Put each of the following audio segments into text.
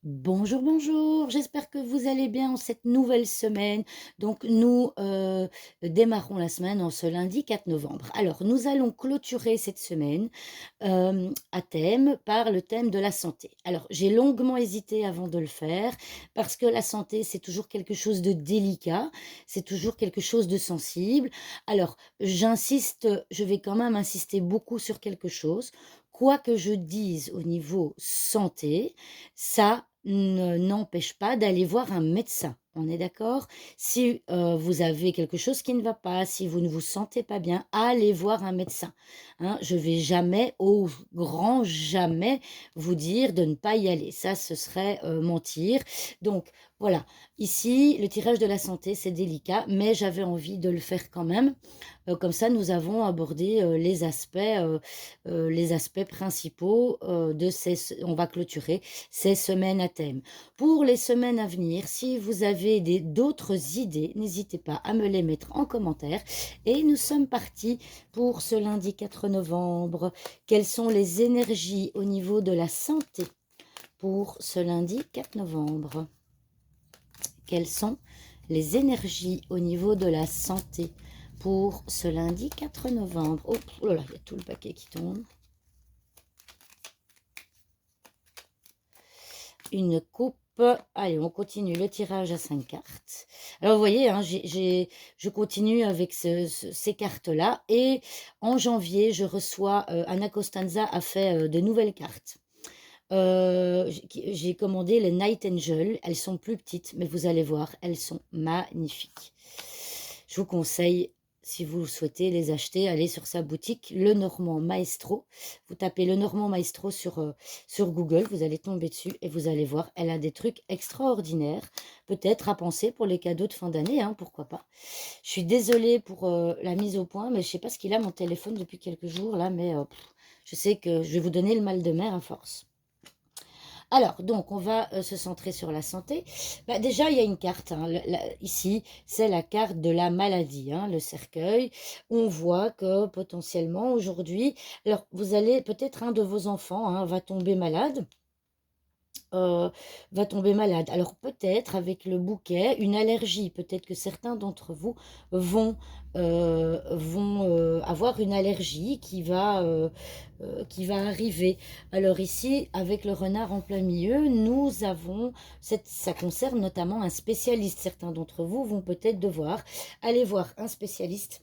Bonjour, bonjour, j'espère que vous allez bien en cette nouvelle semaine. Donc nous démarrons la semaine en ce lundi 4 novembre. Alors nous allons clôturer cette semaine à thème par le thème de la santé. Alors j'ai longuement hésité avant de le faire parce que la santé c'est toujours quelque chose de délicat, c'est toujours quelque chose de sensible. Alors j'insiste, je vais quand même insister beaucoup sur quelque chose. Quoi que je dise au niveau santé, ça ne n'empêche pas d'aller voir un médecin. On est d'accord? Si, vous avez quelque chose qui ne va pas, si vous ne vous sentez pas bien, allez voir un médecin, hein. Je vais jamais, au grand jamais, vous dire de ne pas y aller. Ça, ce serait, mentir. Donc voilà, ici, le tirage de la santé, c'est délicat, mais j'avais envie de le faire quand même. Comme ça, nous avons abordé, les aspects principaux, de ces on va clôturer ces semaines à thème. Pour les semaines à venir, si vous avez d'autres idées, n'hésitez pas à me les mettre en commentaire. Et nous sommes partis pour ce lundi 4 novembre. Quelles sont les énergies au niveau de la santé pour ce lundi 4 novembre? Quelles sont les énergies au niveau de la santé pour ce lundi 4 novembre? Oh, oh là là, il y a tout le paquet qui tombe. Une coupe. Allez, on continue le tirage à 5 cartes. Alors, vous voyez, hein, je continue avec ces cartes-là. Et en janvier, je reçois, Anna Costanza a fait de nouvelles cartes. J'ai commandé les Night Angel. Elles sont plus petites, mais vous allez voir, elles sont magnifiques. Je vous conseille, si vous souhaitez les acheter, allez sur sa boutique Lenormand Maestro. Vous tapez Lenormand Maestro sur Google, vous allez tomber dessus et vous allez voir, elle a des trucs extraordinaires. Peut-être à penser pour les cadeaux de fin d'année, hein, pourquoi pas. Je suis désolée pour la mise au point, mais je sais pas ce qu'il a mon téléphone depuis quelques jours là, mais je sais que je vais vous donner le mal de mer à force. Alors, donc, on va se centrer sur la santé. Bah, déjà, il y a une carte, hein, ici, c'est la carte de la maladie, hein, le cercueil. On voit que potentiellement aujourd'hui, alors vous allez peut-être un de vos enfants, hein, euh, va tomber malade. Alors peut-être avec le bouquet, une allergie. Peut-être que certains d'entre vous vont avoir une allergie qui va arriver. Alors ici, avec le renard en plein milieu, nous avons, ça concerne notamment un spécialiste. Certains d'entre vous vont peut-être devoir aller voir un spécialiste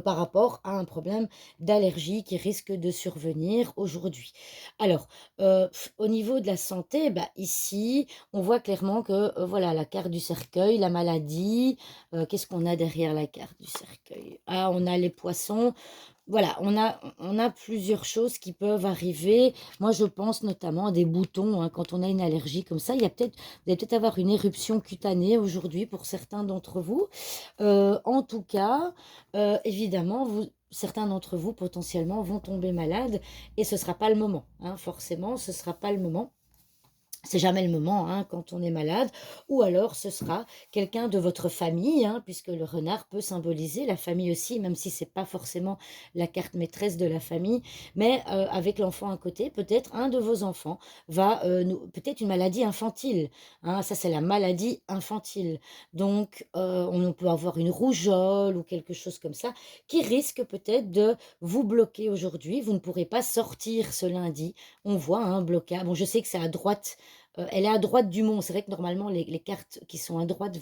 par rapport à un problème d'allergie qui risque de survenir aujourd'hui. Alors, au niveau de la santé, bah, ici, on voit clairement que, voilà, la carte du cercueil, la maladie, qu'est-ce qu'on a derrière la carte du cercueil? Ah, on a les poissons, voilà, on a plusieurs choses qui peuvent arriver. Moi, je pense notamment à des boutons, hein, quand on a une allergie comme ça. Vous allez peut-être avoir une éruption cutanée aujourd'hui pour certains d'entre vous. En tout cas, évidemment, certains d'entre vous potentiellement vont tomber malades et ce ne sera pas le moment, hein, forcément, ce ne sera pas le moment. C'est jamais le moment, hein, quand on est malade, ou alors ce sera quelqu'un de votre famille, hein, puisque le renard peut symboliser la famille aussi, même si c'est pas forcément la carte maîtresse de la famille, mais avec l'enfant à côté, peut-être un de vos enfants va, peut-être une maladie infantile, hein, ça c'est la maladie infantile, donc on peut avoir une rougeole ou quelque chose comme ça, qui risque peut-être de vous bloquer aujourd'hui, vous ne pourrez pas sortir ce lundi, on voit un blocage, bon je sais que c'est à droite, elle est à droite du mont. C'est vrai que normalement les cartes qui sont à droite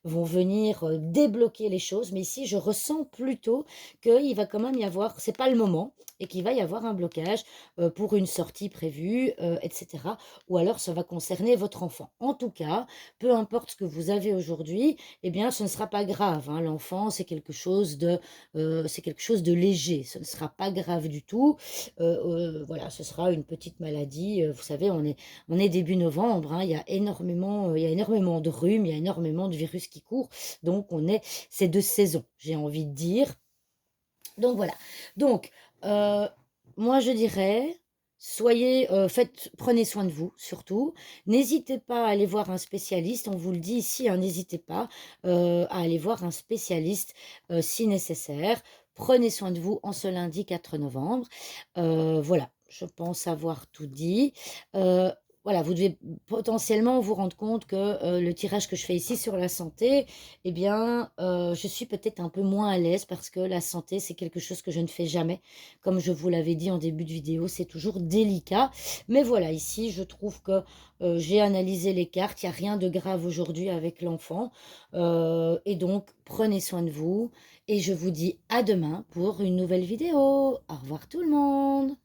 vont venir, débloquer les choses, mais ici je ressens plutôt qu'il va quand même y avoir, c'est pas le moment et qu'il va y avoir un blocage, pour une sortie prévue, et cetera, ou alors ça va concerner votre enfant. En tout cas, peu importe ce que vous avez aujourd'hui, eh bien ce ne sera pas grave, hein. L'enfant, c'est quelque chose de léger, ce ne sera pas grave du tout. Voilà, ce sera une petite maladie, vous savez, on est début novembre, hein, il y a énormément de rhumes, il y a énormément de virus qui courent, donc c'est de saison, j'ai envie de dire. Donc voilà. Donc, moi je dirais, prenez soin de vous surtout. N'hésitez pas à aller voir un spécialiste, on vous le dit ici, hein, n'hésitez pas à aller voir un spécialiste si nécessaire. Prenez soin de vous en ce lundi 4 novembre. Voilà, je pense avoir tout dit. voilà, vous devez potentiellement vous rendre compte que, le tirage que je fais ici sur la santé, eh bien, je suis peut-être un peu moins à l'aise parce que la santé, c'est quelque chose que je ne fais jamais. Comme je vous l'avais dit en début de vidéo, c'est toujours délicat. Mais voilà, ici, je trouve que, j'ai analysé les cartes, il y a rien de grave aujourd'hui avec l'enfant, et donc prenez soin de vous et je vous dis à demain pour une nouvelle vidéo. Au revoir tout le monde.